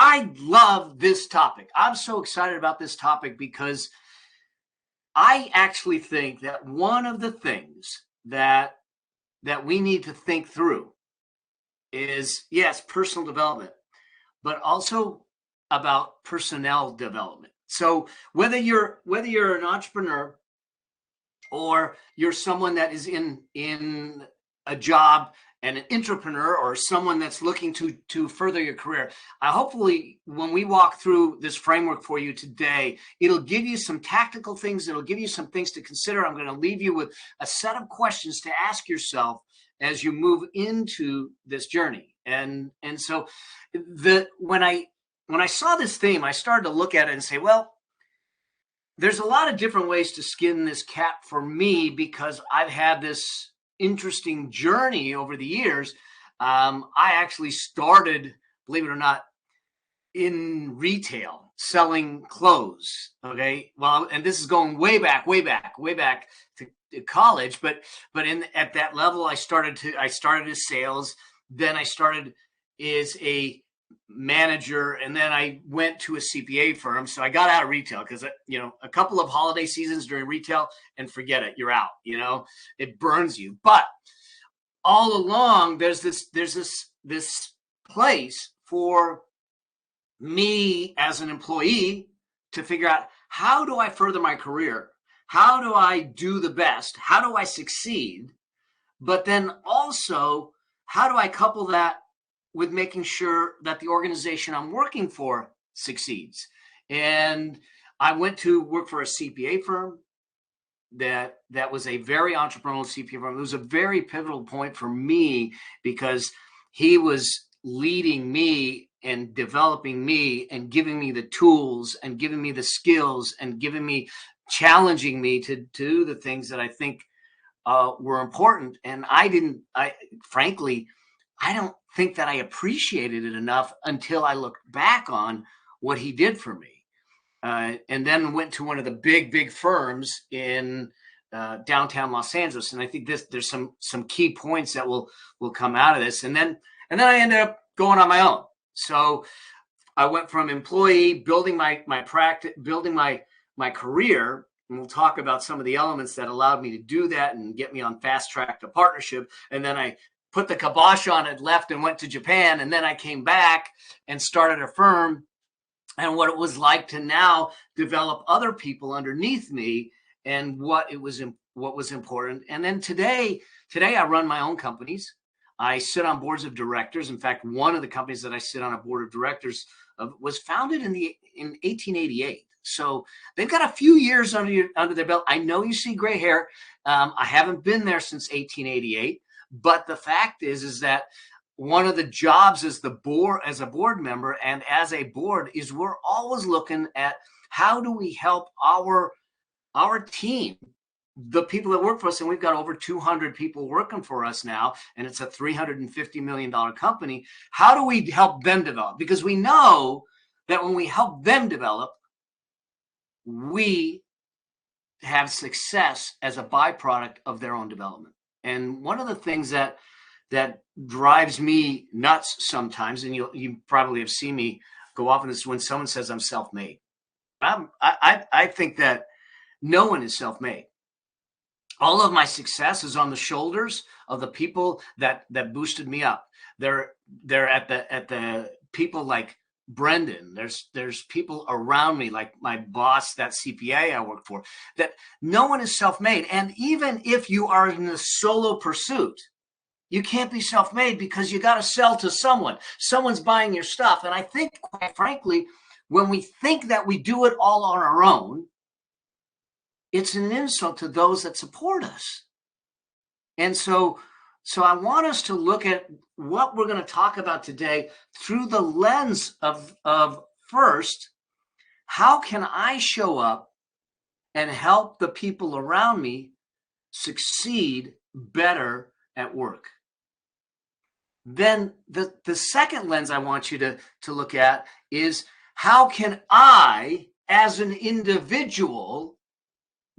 I love this topic. I'm so excited about this topic because I actually think that one of the things that we need to think through is, yes, personal development, but also about personnel development. So whether you're an entrepreneur or you're someone that is in a job and an entrepreneur, or someone that's looking to further your career, hopefully when we walk through this framework for you today, it'll give you some tactical things. It'll give you some things to consider. I'm going to leave you with a set of questions to ask yourself as you move into this journey. And so when I saw this theme, I started to look at it and say, well, there's a lot of different ways to skin this cat for me, because I've had this interesting journey over the years. I actually started, believe it or not, in retail, selling clothes. Okay, well, and this is going way back to college. But at that level, I started as sales. Then I started as a manager, and then I went to a CPA firm. So I got out of retail because, a couple of holiday seasons during retail and forget it, you're out, it burns you. But all along, there's this place for me as an employee to figure out, how do I further my career? How do I do the best? How do I succeed? But then also, how do I couple that with making sure that the organization I'm working for succeeds? And I went to work for a CPA firm that was a very entrepreneurial CPA firm. It was a very pivotal point for me because he was leading me and developing me and giving me the tools and giving me the skills and challenging me to do the things that I think were important. And frankly, I don't think that I appreciated it enough until I looked back on what he did for me. And then went to one of the big firms in downtown Los Angeles. And I think there's some key points that will come out of this. And then I ended up going on my own. So I went from employee, building my practice, building my career. And we'll talk about some of the elements that allowed me to do that and get me on fast track to partnership. And then I put the kibosh on it, left and went to Japan. And then I came back and started a firm, and what it was like to now develop other people underneath me and what was important. And then today I run my own companies. I sit on boards of directors. In fact, one of the companies that I sit on a board of directors of was founded in 1888. So they've got a few years under their belt. I know you see gray hair. I haven't been there since 1888. But the fact is that one of the jobs as a board member and as a board is we're always looking at, how do we help our team, the people that work for us. And we've got over 200 people working for us now, and it's a $350 million company. How do we help them develop? Because we know that when we help them develop, we have success as a byproduct of their own development. And one of the things that drives me nuts sometimes, and you probably have seen me go off on this, when someone says I'm self-made. I think that no one is self-made. All of my success is on the shoulders of the people that boosted me up. They're at the people like Brendan. There's people around me, like my boss, that CPA I work for, that no one is self-made. And even if you are in a solo pursuit, you can't be self-made, because you got to sell to someone. Someone's buying your stuff. And I think, quite frankly, when we think that we do it all on our own, it's an insult to those that support us. And so I want us to look at what we're going to talk about today through the lens of first, how can I show up and help the people around me succeed better at work? Then the second lens I want you to look at is, how can I, as an individual,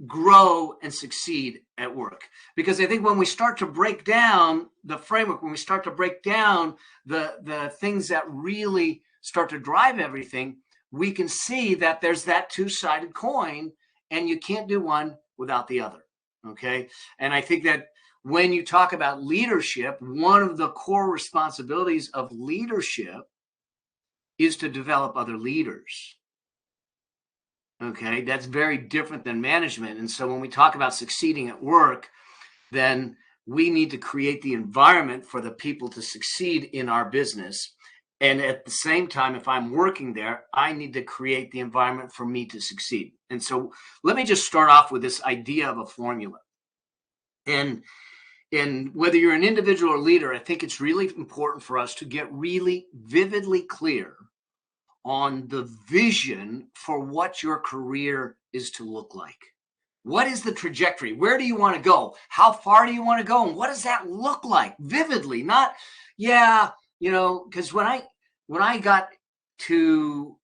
grow and succeed at work? Because I think when we start to break down the framework, when we start to break down the things that really start to drive everything, we can see that there's that two-sided coin, and you can't do one without the other. Okay. And I think that when you talk about leadership, one of the core responsibilities of leadership is to develop other leaders. Okay. That's very different than management. And so when we talk about succeeding at work, then we need to create the environment for the people to succeed in our business. And at the same time, if I'm working there, I need to create the environment for me to succeed. And so let me just start off with this idea of a formula. And whether you're an individual or leader, I think it's really important for us to get really vividly clear on the vision for what your career is to look like. What is the trajectory? Where do you want to go? How far do you want to go? And what does that look like vividly? Not, because when I got to,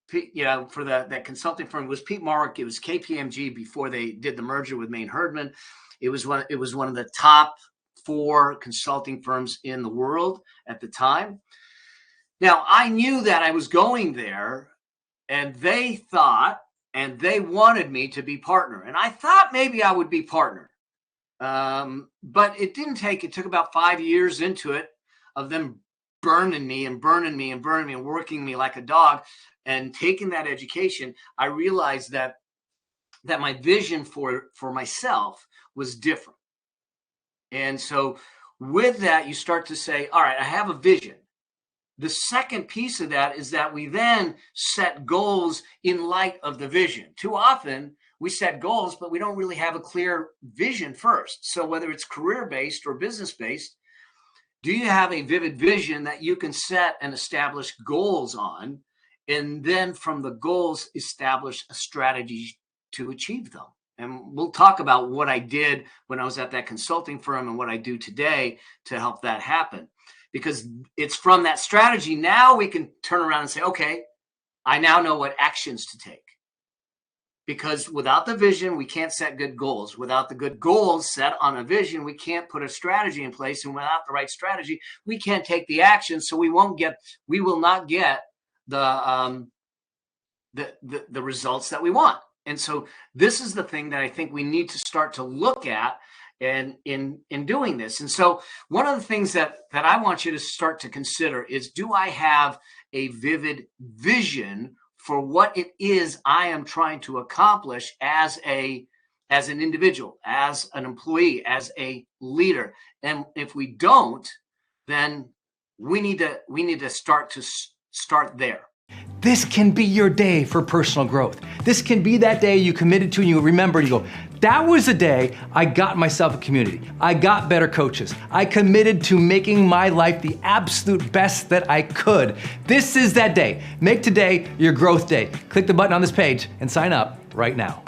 for that consulting firm, it was Pete Marwick, it was KPMG before they did the merger with Main Herdman. It was one of the top 4 consulting firms in the world at the time. Now, I knew that I was going there, and they thought, and they wanted me to be partner. And I thought maybe I would be partner. But it didn't take, it took about 5 years into it of them burning me and working me like a dog. And taking that education, I realized that my vision for myself was different. And so with that, you start to say, all right, I have a vision. The second piece of that is that we then set goals in light of the vision. Too often we set goals, but we don't really have a clear vision first. So whether it's career-based or business-based, do you have a vivid vision that you can set and establish goals on, and then from the goals, establish a strategy to achieve them? And we'll talk about what I did when I was at that consulting firm and what I do today to help that happen. Because it's from that strategy, now we can turn around and say, okay, I now know what actions to take. Because without the vision, we can't set good goals. Without the good goals set on a vision, we can't put a strategy in place. And without the right strategy, we can't take the action. So we will not get the results that we want. And so this is the thing that I think we need to start to look at and in doing this. And so one of the things that I want you to start to consider is, do I have a vivid vision for what it is I am trying to accomplish as an individual, as an employee, as a leader? And if we don't, then we need to start there. This can be your day for personal growth. This can be that day you committed to and you remember, you go, that was the day I got myself a community. I got better coaches. I committed to making my life the absolute best that I could. This is that day. Make today your growth day. Click the button on this page and sign up right now.